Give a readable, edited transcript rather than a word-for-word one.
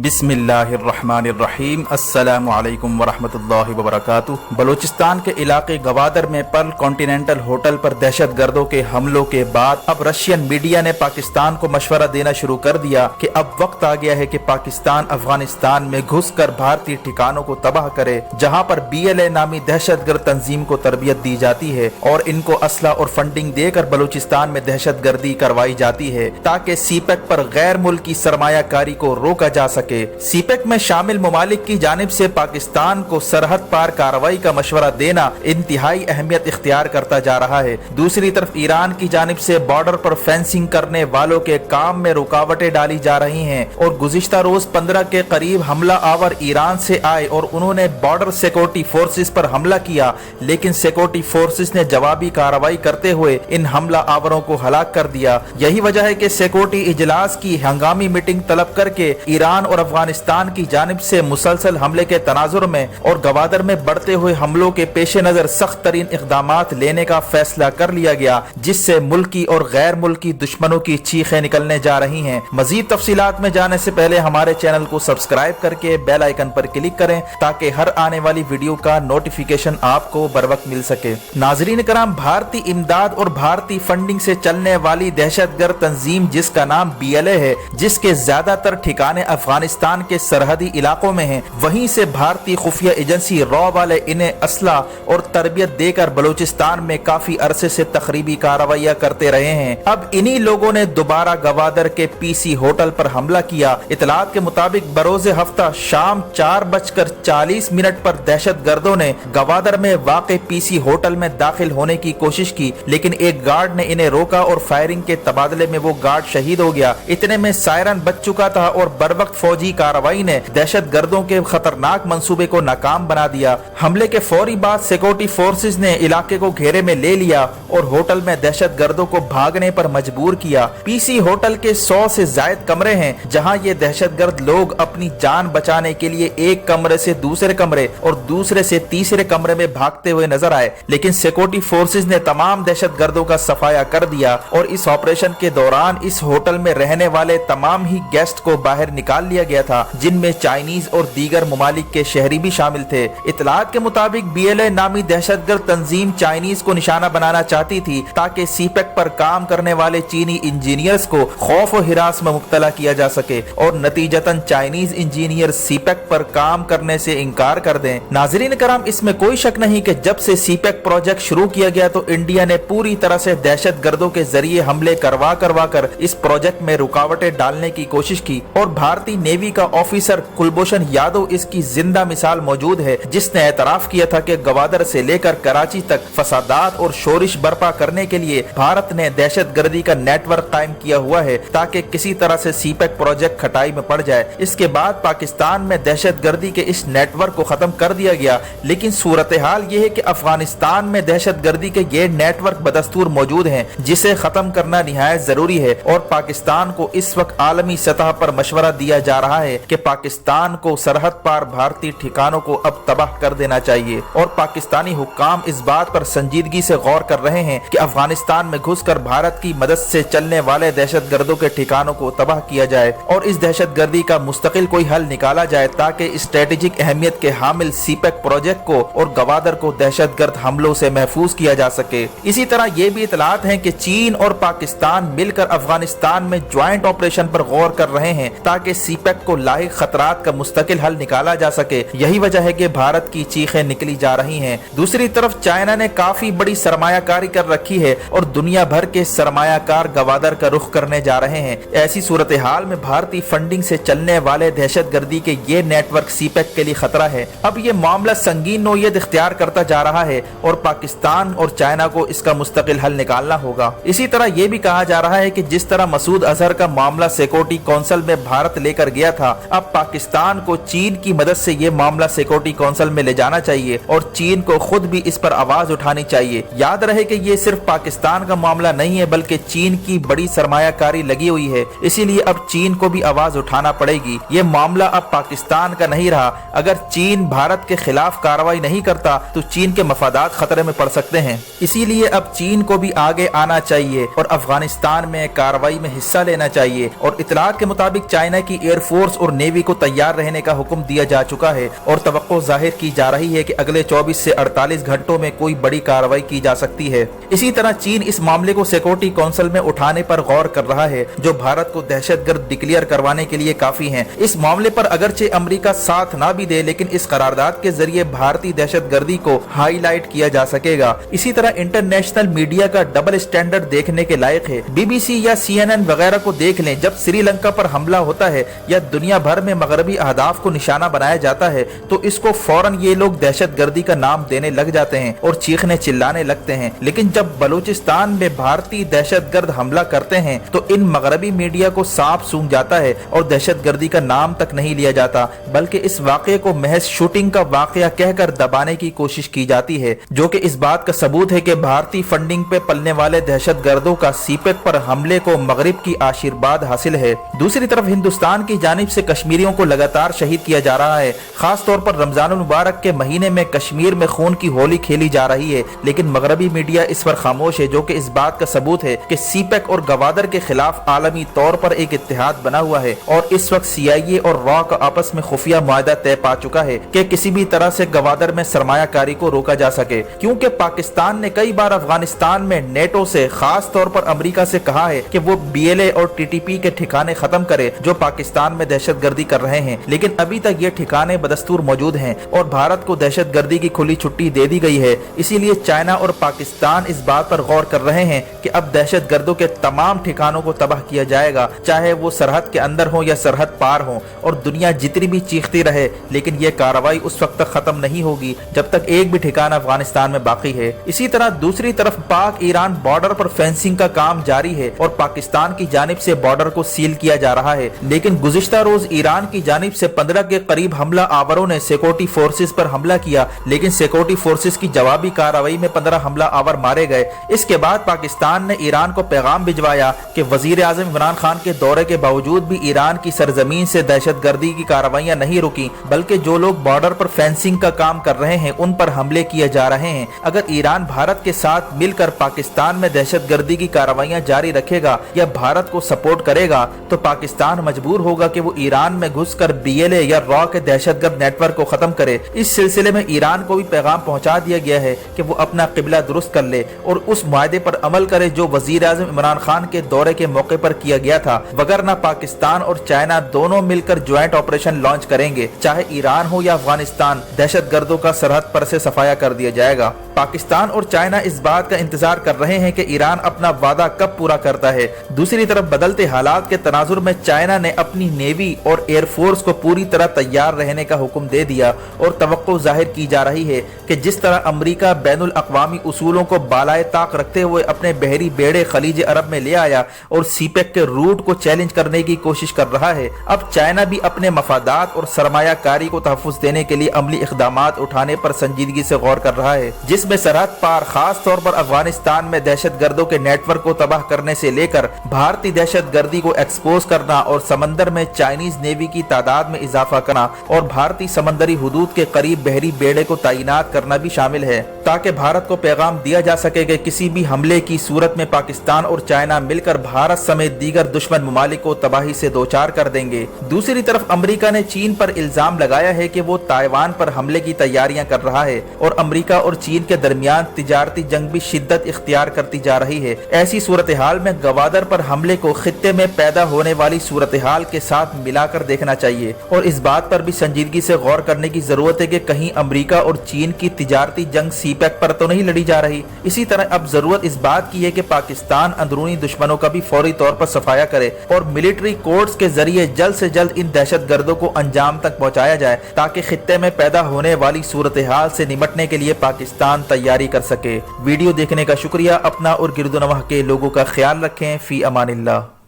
बिस्मिल्लाहिर्रहमानिर्रहीम। अस्सलामु अलैकुम वरहमतुल्लाहि वबरकातुह। बलूचिस्तान के इलाके गवादर में पर्ल कॉन्टिनेंटल होटल पर दहशतगर्दों के हमलों के बाद अब रशियन मीडिया ने पाकिस्तान को मशवरा देना शुरू कर दिया कि अब वक्त आ गया है कि पाकिस्तान अफगानिस्तान में घुसकर भारतीय ठिकानों को तबाह करे, जहां पर BLA नामी दहशतगर्द तंजीम को तरबियत दी जाती है और इनको असला और फंडिंग देकर बलूचिस्तान में दहशतगर्दी करवाई जाती है ताकि सीपेक पर गैर मुल्की सरमायाकारी को रोका जा सके। सीपेक में शामिल ममालिक की जानिब से पाकिस्तान को सरहद पार कार्रवाई का मशवरा देना इंतहाई अहमियत इख्तियार करता जा रहा है। दूसरी तरफ ईरान की जानिब से बॉर्डर पर फेंसिंग करने वालों के काम में रुकावटें डाली जा रही हैं और गुज़िश्ता रोज 15 के करीब हमला आवर ईरान से आए और उन्होंने बॉर्डर सिक्योरिटी फोर्सेस पर हमला किया, लेकिन सिक्योरिटी फोर्सेस ने जवाबी कार्रवाई करते हुए इन हमला आवरों को हलाक कर दिया। यही वजह है कि सिक्योरिटी इजलास की हंगामी मीटिंग तलब करके ईरान और अफगानिस्तान की जानिब से मुसलसल हमले के तनाजुर में और गवादर में बढ़ते हुए हमलों के पेश नजर सख्त तरीन इक़दामात लेने का फैसला कर लिया गया, जिससे मुल्की और गैर मुल्की दुश्मनों की चीखें निकलने जा रही हैं। मजीद तफसीलात में जाने से पहले हमारे चैनल को सब्सक्राइब करके बेल आइकन पर क्लिक करें ताकि हर आने वाली वीडियो का नोटिफिकेशन आपको बर वक्त मिल सके। नाजरीन कराम, भारतीय इमदाद और भारतीय फंडिंग से चलने वाली दहशतगर्द तंजीम जिसका नाम BLA है, जिसके ज्यादातर ठिकाने अफगानिस्तान के सरहदी इलाकों में हैं, वहीं से भारतीय खुफिया एजेंसी रॉ वाले इन्हें असला और तरबियत देकर बलूचिस्तान में काफी अरसे से तखरीबी कार्रवाइयां करते रहे हैं। अब इन्हीं लोगों ने दोबारा गवादर के PC होटल पर हमला किया। इतलात के मुताबिक बरोज़े हफ्ता शाम 4:40 पर दहशतगर्दों ने गवादर में वाक़े PC होटल में दाखिल होने की कोशिश की, लेकिन एक गार्ड ने इन्हें रोका और फायरिंग के तबादले में वो गार्ड शहीद हो गया। इतने में सायरन बज चुका था और बर वक्त फौजी कार्रवाई ने दहशतगर्दों के खतरनाक मंसूबे को नाकाम बना दिया। हमले के फौरी बाद सिक्योरिटी फोर्सेस ने इलाके को घेरे में ले लिया और होटल में दहशतगर्दों को भागने पर मजबूर किया। PC होटल के 100 से ज्यादा कमरे हैं, जहां ये दहशतगर्द लोग अपनी जान बचाने के लिए एक कमरे से दूसरे कमरे और दूसरे से तीसरे कमरे में भागते हुए नजर आए, लेकिन सिक्योरिटी फोर्सेस ने तमाम दहशतगर्दों का सफाया कर दिया और इस ऑपरेशन के दौरान इस होटल में रहने वाले तमाम ही गेस्ट को बाहर निकाल लिया गया था, जिनमें चाइनीज और दीगर ममालिक के शहरी भी शामिल थे। इतलात के मुताबिक BLA नामी दहशतगर्द तंजीम चाइनीज को निशाना बनाना चाहती थी ताकि सीपेक पर काम करने वाले चीनी इंजीनियर्स को खौफ और हिरास में मुब्तला किया जा सके और नतीजतन चाइनीज इंजीनियर सीपेक पर काम करने से इनकार कर दें। नाजरीन कराम, इसमें कोई शक नहीं कि जब से सीपेक प्रोजेक्ट शुरू किया गया तो इंडिया ने पूरी तरह से दहशतगर्दों के जरिए हमले करवा कर इस प्रोजेक्ट में रुकावटें डालने की कोशिश की और भारतीय नेवी का ऑफिसर कुलभूषण यादव इसकी जिंदा मिसाल मौजूद है, जिसने एतराफ किया था कि गवादर से लेकर कराची तक फसादात और शोरिश बर्पा करने के लिए भारत ने दहशतगर्दी का नेटवर्क कायम किया हुआ है ताकि किसी तरह से सीपेक प्रोजेक्ट खटाई में पड़ जाए। इसके बाद पाकिस्तान में दहशतगर्दी के इस नेटवर्क को खत्म कर दिया गया, लेकिन सूरत हाल ये है कि अफगानिस्तान में दहशतगर्दी के ये नेटवर्क बदस्तूर मौजूद हैं, जिसे खत्म करना निहायत जरूरी है और पाकिस्तान को इस वक्त आलमी सतह पर मशवरा दिया जा रहा है कि पाकिस्तान को सरहद पार भारतीय ठिकानों को अब तबाह कर देना चाहिए और पाकिस्तानी हुक्काम इस बात पर संजीदगी से गौर कर रहे हैं कि अफगानिस्तान में घुसकर भारत की मदद से चलने वाले दहशतगर्दों के ठिकानों को तबाह किया जाए और इस दहशतगर्दी का मुस्तकिल कोई हल निकाला जाए ताकि स्ट्रेटेजिक अहमियत के हामिल सीपेक प्रोजेक्ट को और गवादर को दहशतगर्द हमलों से महफूज किया जा सके। इसी तरह ये भी इतलात हैं कि चीन और पाकिस्तान मिलकर अफगानिस्तान में ज्वाइंट ऑपरेशन पर गौर कर रहे हैं ताकि सीपेक को लाहिक खतरात का मुस्तकिल हल निकाला जा सके। यही वजह है कि भारत की चीखें निकली जा रही हैं। दूसरी तरफ चाइना ने काफी बड़ी सरमायाकारी कर रखी है और दुनिया भर के सरमायाकार गवादर का रुख करने जा रहे हैं। ऐसी सूरत हाल में भारतीय फंडिंग से चलने वाले दहशतगर्दी के ये नेटवर्क सीपेक के लिए खतरा है। अब ये मामला संगीन नोयत इख्तियार करता जा रहा है और पाकिस्तान और चाइना को इसका मुस्तकिल हल निकालना होगा। इसी तरह यह भी कहा जा रहा है कि जिस तरह मसूद अजहर का मामला सिक्योरिटी काउंसिल में भारत लेकर गया था, अब पाकिस्तान को चीन की मदद से ये मामला सिक्योरिटी काउंसिल में ले जाना चाहिए और चीन को खुद भी इस पर आवाज उठानी चाहिए। याद रहे कि ये सिर्फ पाकिस्तान का मामला नहीं है, बल्कि चीन की बड़ी सरमायाकारी लगी हुई है, इसीलिए अब चीन को भी आवाज उठाना पड़ेगी। ये मामला अब पाकिस्तान का नहीं रहा। अगर चीन भारत के खिलाफ कार्रवाई नहीं करता तो चीन के मफादात खतरे में पड़ सकते हैं। इसीलिए अब चीन को भी आगे आना चाहिए और अफगानिस्तान में कार्रवाई में हिस्सा लेना चाहिए। और इतलात के मुताबिक चाइना की एयरफोर्स फोर्स और नेवी को तैयार रहने का हुक्म दिया जा चुका है और तवक्को जाहिर की जा रही है कि अगले 24 से 48 घंटों में कोई बड़ी कार्रवाई की जा सकती है। इसी तरह चीन इस मामले को सिक्योरिटी काउंसिल में उठाने पर गौर कर रहा है, जो भारत को दहशतगर्द डिक्लेयर करवाने के लिए काफी है। इस मामले पर अगरचे अमेरिका साथ ना भी दे, लेकिन इस करारदाद के जरिए भारतीय दहशतगर्दी को हाईलाइट किया जा सकेगा। इसी तरह इंटरनेशनल मीडिया का डबल स्टैंडर्ड देखने के लायक है। BBC या CNN वगैरह को देख लें, जब श्रीलंका पर हमला होता है या दुनिया भर में मगरबी अहदाफ को निशाना बनाया जाता है तो इसको फौरन ये लोग दहशतगर्दी का नाम देने लग जाते हैं और चीखने चिल्लाने लगते हैं। लेकिन जब बलूचिस्तान में भारतीय दहशतगर्द हमला करते हैं तो इन मगरबी मीडिया को सांप सूंघ जाता है और दहशतगर्दी का नाम तक नहीं लिया जाता, बल्कि इस वाकये को महज शूटिंग का वाकया कहकर दबाने की कोशिश की जाती है, जो कि इस बात का सबूत है कि भारतीय फंडिंग पे पलने वाले दहशतगर्दों का सीपेक पर हमले को मगरिब की आशीर्वाद हासिल है। दूसरी तरफ हिंदुस्तान की जानिब से कश्मीरियों को लगातार शहीद किया जा रहा है। खास तौर पर रमजान मुबारक के महीने में कश्मीर में खून की होली खेली जा रही है, लेकिन मगरबी मीडिया इस पर खामोश है, जो कि इस बात का सबूत है कि सीपेक और गवादर के खिलाफ आलमी तौर पर एक इत्तेहाद बना हुआ है और इस वक्त CIA और रॉ का आपस में खुफिया मुआहदा तय पा चुका है कि किसी भी तरह से गवादर में सरमायाकारी को रोका जा सके, क्योंकि पाकिस्तान ने कई बार अफगानिस्तान में नेटो से, खास तौर पर अमेरिका से कहा है कि वो BLA और TTP के ठिकाने खत्म करे जो पाकिस्तान में दहशतगर्दी कर रहे हैं, लेकिन अभी तक ये ठिकाने बदस्तूर मौजूद हैं और भारत को दहशतगर्दी की खुली छुट्टी दे दी गई है। इसीलिए चाइना और पाकिस्तान इस बात पर गौर कर रहे हैं कि अब दहशतगर्दों के तमाम ठिकानों को तबाह किया जाएगा, चाहे वो सरहद के अंदर हो या सरहद पार हो, और दुनिया जितनी भी चीखती रहे, लेकिन ये कार्रवाई उस वक्त तक खत्म नहीं होगी जब तक एक भी ठिकाना अफगानिस्तान में बाकी है। इसी तरह दूसरी तरफ पाक ईरान बॉर्डर पर फेंसिंग का काम जारी है और पाकिस्तान की जानिब से बॉर्डर को सील किया जा रहा है, लेकिन गुज़िश्ता रोज ईरान की जानिब से 15 के करीब हमला आवरों ने सिक्योरिटी फोर्सेस पर हमला किया, लेकिन सिक्योरिटी फोर्सेस की जवाबी कार्रवाई में 15 हमला आवर मारे गए। इसके बाद पाकिस्तान ने ईरान को पैगाम भिजवाया कि वजीर आजम इमरान खान के दौरे के बावजूद भी ईरान की सरजमीन से दहशतगर्दी की कार्रवाइयां नहीं रुकी, बल्कि जो लोग बॉर्डर पर फेंसिंग का काम कर रहे हैं उन पर हमले किए जा रहे हैं। अगर ईरान भारत के साथ मिलकर पाकिस्तान में दहशतगर्दी की कार्रवाइयां जारी रखेगा या भारत को सपोर्ट करेगा तो पाकिस्तान मजबूर होगा कि वो ईरान में घुसकर BLA या रॉ के दहशतगर्द नेटवर्क को खत्म करे। इस सिलसिले में ईरान को भी पैगाम पहुंचा दिया गया है कि वो अपना किबला दुरुस्त कर ले और उस मुआहदे पर अमल करे जो वजीर आजम इमरान खान के दौरे के मौके पर किया गया था, वगरना पाकिस्तान और चाइना दोनों मिलकर ज्वाइंट ऑपरेशन लॉन्च करेंगे, चाहे ईरान हो या अफगानिस्तान, दहशतगर्दों का सरहद पर से सफाया कर दिया जाएगा। पाकिस्तान और चाइना इस बात का इंतजार कर रहे हैं कि ईरान अपना वादा कब पूरा करता है। दूसरी तरफ बदलते हालात के तनाजुर में चाइना ने अपनी नेवी और एयरफोर्स को पूरी तरह तैयार रहने का हुक्म दे दिया और तवक्को जाहिर की जा रही है कि जिस तरह अमेरिका बैनुल अक़वामी उसूलों को बालाए ताक रखते हुए अपने बहरी बेड़े खलीज अरब में ले आया और सीपेक के रूट को चैलेंज करने की कोशिश कर रहा है, अब चाइना भी अपने मफादात और सरमायाकारी को तहफ़्फ़ुज़ देने के लिए अमली इक़दामात उठाने पर संजीदगी से गौर कर रहा है, जिसमें सरहद पार खास तौर पर अफगानिस्तान में दहशतगर्दों के नेटवर्क को तबाह करने से लेकर भारतीय दहशतगर्दी को एक्सपोज करना और समंदर में चाइनीज नेवी की तादाद में इजाफा करना और भारतीय समंदरी हुदूद के करीब बहरी बेड़े को तैनात करना भी शामिल है, ताकि भारत को पैगाम दिया जा सके कि किसी भी हमले की सूरत में पाकिस्तान और चाइना मिलकर भारत समेत दीगर दुश्मन ममालिक को तबाही से दोचार कर देंगे। दूसरी तरफ अमेरिका ने चीन पर इल्जाम लगाया है कि वो ताइवान पर हमले की तैयारियां कर रहा है और अमेरिका और चीन के दरमियान तिजारती जंग भी शिद्दत इख्तियार करती जा रही है। ऐसी सूरत हाल में गवादर पर हमले को खित्ते में पैदा होने वाली सूरत हाल के साथ मिलाकर देखना चाहिए और इस बात पर भी संजीदगी से गौर करने की जरूरत है कि कहीं अमेरिका और चीन की तिजारती जंग सीपेक पर तो नहीं लड़ी जा रही। इसी तरह अब जरूरत इस बात की है कि पाकिस्तान अंदरूनी दुश्मनों का भी फौरी तौर पर सफाया करे और मिलिट्री कोर्ट्स के जरिए जल्द से जल्द इन दहशतगर्दों को अंजाम तक पहुंचाया जाए, ताकि खित्ते में पैदा होने वाली सूरत हाल से निपटने के लिए पाकिस्तान तैयारी कर सके। वीडियो देखने का शुक्रिया। अपना और गिरदोनवाह के लोगों का ख्याल रखें। फी अमानिल्लाह।